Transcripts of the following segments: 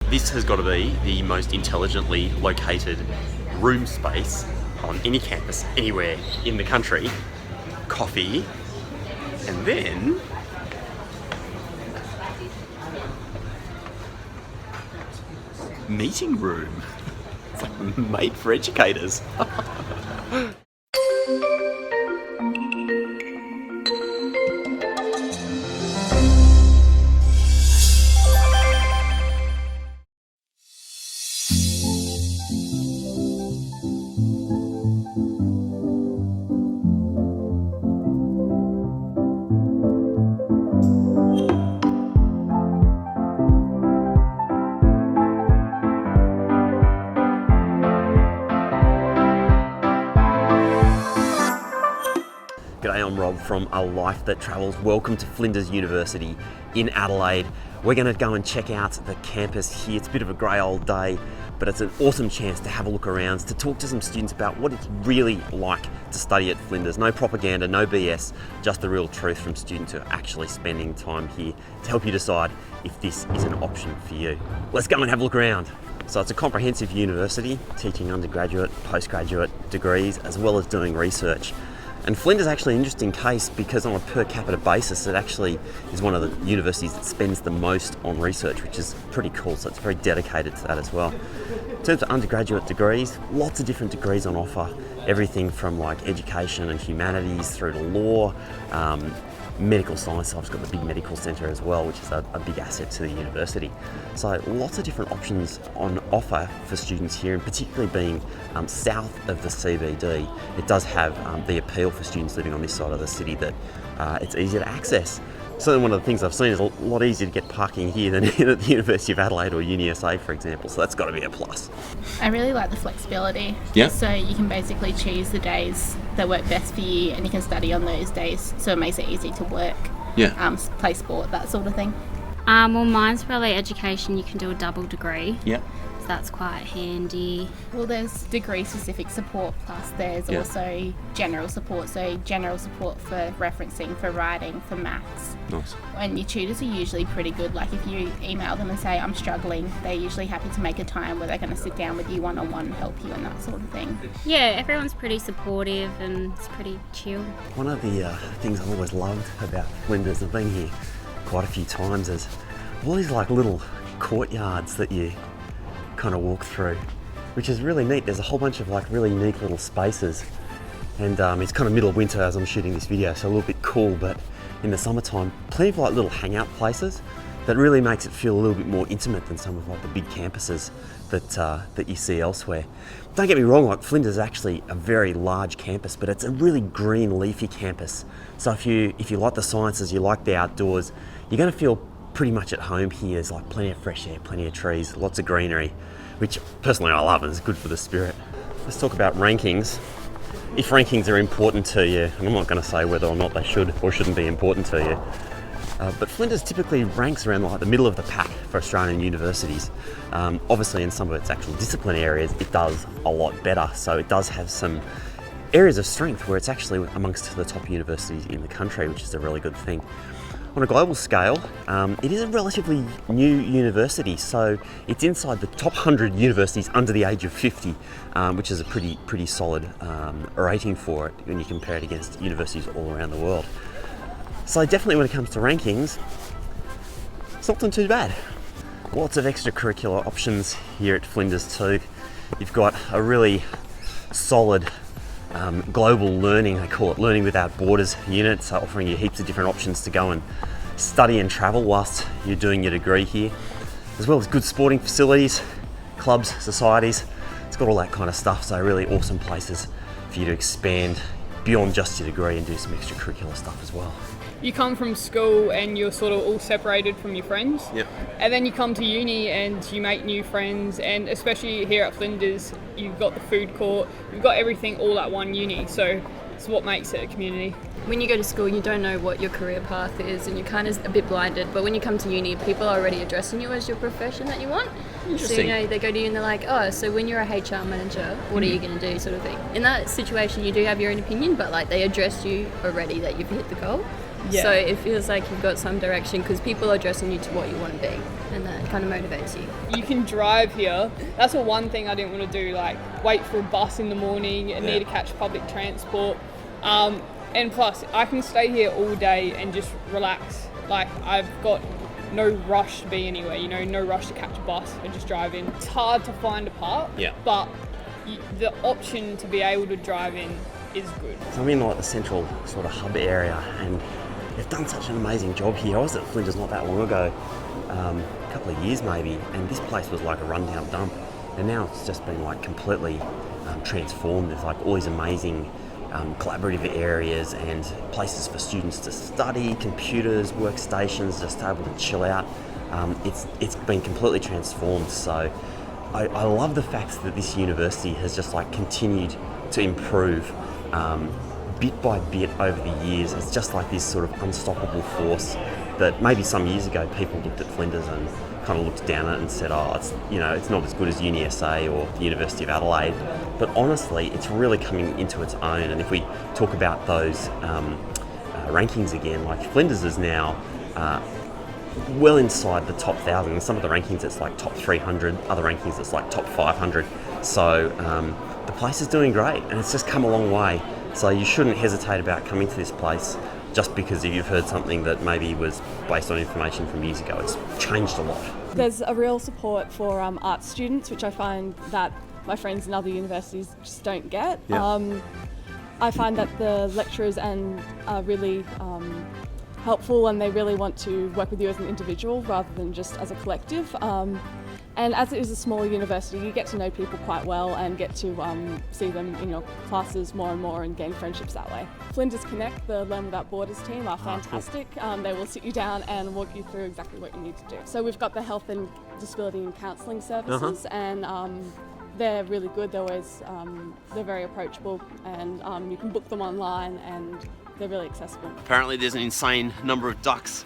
This has got to be the most intelligently located room space on any campus, anywhere in the country. Coffee, and then meeting room. It's like made for educators. G'day, I'm Rob from A Life That Travels. Welcome to Flinders University in Adelaide. We're going to go and check out the campus here. It's a bit of a grey old day, but it's an awesome chance to have a look around, to talk to some students about what it's really like to study at Flinders. No propaganda, no BS, just the real truth from students who are actually spending time here to help you decide if this is an option for you. Let's go and have a look around. So it's a comprehensive university, teaching undergraduate, postgraduate degrees, as well as doing research. And Flinders is actually an interesting case because on a per capita basis, it actually is one of the universities that spends the most on research, which is pretty cool. So it's very dedicated to that as well. In terms of undergraduate degrees, lots of different degrees on offer. Everything from like education and humanities through to law, medical science. I've got the big medical centre as well, which is a big asset to the university. So lots of different options on offer for students here, and particularly being south of the CBD, it does have the appeal for students living on this side of the city that it's easier to access. Certainly one of the things I've seen is a lot easier to get parking here than at the University of Adelaide or UniSA, for example, so that's got to be a plus. I really like the flexibility. Yeah. So you can basically choose the days that work best for you and you can study on those days, so it makes it easy to work, play sport, that sort of thing. Well, mine's probably education. You can do a double degree. Yeah. So that's quite handy. Well, there's degree-specific support, plus there's also general support. So general support for referencing, for writing, for maths. Nice. And your tutors are usually pretty good. Like if you email them and say, I'm struggling, they're usually happy to make a time where they're going to sit down with you one-on-one and help you and that sort of thing. Yeah, everyone's pretty supportive and it's pretty chill. One of the things I've always loved about Flinders, I've been here quite a few times, is all these like little courtyards that you kind of walk through, which is really neat. There's a whole bunch of like really unique little spaces, and it's kind of middle of winter as I'm shooting this video, so a little bit cool, but in the summertime, plenty of like little hangout places that really makes it feel a little bit more intimate than some of like the big campuses that you see elsewhere. Don't get me wrong, like Flinders is actually a very large campus, but it's a really green, leafy campus. So if you like the sciences, you like the outdoors, you're going to feel pretty much at home here. There's like plenty of fresh air, plenty of trees, lots of greenery, which personally I love and is good for the spirit. Let's talk about rankings. If rankings are important to you, and I'm not going to say whether or not they should or shouldn't be important to you, but Flinders typically ranks around like the middle of the pack for Australian universities. Obviously in some of its actual discipline areas, it does a lot better. So it does have some areas of strength where it's actually amongst the top universities in the country, which is a really good thing. On a global scale, it is a relatively new university, so it's inside the top 100 universities under the age of 50, which is a pretty solid rating for it when you compare it against universities all around the world. So definitely when it comes to rankings, it's not doing too bad. Lots of extracurricular options here at Flinders too. You've got a really solid global learning, they call it Learning Without Borders unit, so offering you heaps of different options to go and study and travel whilst you're doing your degree here, as well as good sporting facilities, clubs, societies. It's got all that kind of stuff, so really awesome places for you to expand beyond just your degree and do some extracurricular stuff as well. You come from school and you're sort of all separated from your friends. Yep. And then you come to uni and you make new friends, and especially here at Flinders, you've got the food court, you've got everything all at one uni, so it's what makes it a community. When you go to school, you don't know what your career path is and you're kind of a bit blinded, but when you come to uni, people are already addressing you as your profession that you want. So, they go to you and they're like, oh, so when you're a HR manager, what are you going to do, sort of thing. In that situation, you do have your own opinion, but like they address you already that you've hit the goal. Yeah. So it feels like you've got some direction because people are addressing you to what you want to be, and that kind of motivates you? You can drive here. That's the one thing I didn't want to do, like wait for a bus in the morning and need to catch public transport. And plus, I can stay here all day and just relax. Like, I've got no rush to be anywhere, you know, no rush to catch a bus and just drive in. It's hard to find a park, but the option to be able to drive in is good. So I'm in like the central sort of hub area, and they've done such an amazing job here. I was at Flinders not that long ago, a couple of years maybe, and this place was like a rundown dump, and now it's just been like completely transformed. There's like all these amazing collaborative areas and places for students to study, computers, workstations, just able to chill out. It's been completely transformed. So I love the fact that this university has just like continued to improve bit by bit over the years. It's just like this sort of unstoppable force that maybe some years ago people looked at Flinders and kind of looked down at it and said, oh, it's, you know, it's not as good as UniSA or the University of Adelaide. But honestly, it's really coming into its own. And if we talk about those rankings again, like Flinders is now well inside the top 1,000. In some of the rankings, it's like top 300. Other rankings, it's like top 500. So the place is doing great, and it's just come a long way. So you shouldn't hesitate about coming to this place just because if you've heard something that maybe was based on information from years ago. It's changed a lot. There's a real support for art students, which I find that my friends in other universities just don't get. Yeah. I find that the lecturers are really helpful, and they really want to work with you as an individual rather than just as a collective. And as it is a smaller university, you get to know people quite well and get to see them in your classes more and more and gain friendships that way. Flinders Connect, the Learn Without Borders team, are fantastic. They will sit you down and walk you through exactly what you need to do. So we've got the health and disability and counselling services, and they're really good. They're always they're very approachable, and you can book them online, and they're really accessible. Apparently there's an insane number of ducks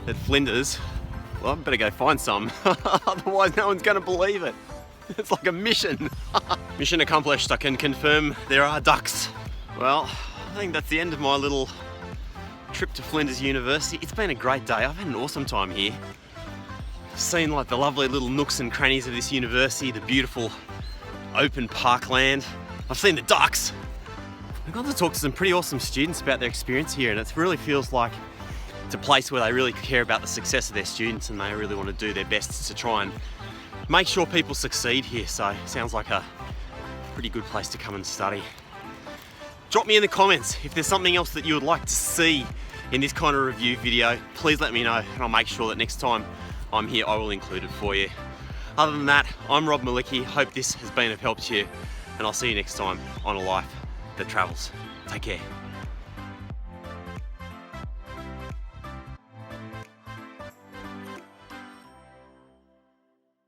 at Flinders. Well, I better go find some, otherwise no one's going to believe it. It's like a mission. Mission accomplished, I can confirm there are ducks. Well, I think that's the end of my little trip to Flinders University. It's been a great day, I've had an awesome time here. Seen like the lovely little nooks and crannies of this university, the beautiful open parkland. I've seen the ducks. I've got to talk to some pretty awesome students about their experience here, and it really feels like it's a place where they really care about the success of their students, and they really want to do their best to try and make sure people succeed here. So it sounds like a pretty good place to come and study. Drop me in the comments if there's something else that you would like to see in this kind of review video. Please let me know, and I'll make sure that next time I'm here I will include it for you. Other than that, I'm Rob Malicki. Hope this has been of help to you, and I'll see you next time on A Life That Travels. Take care.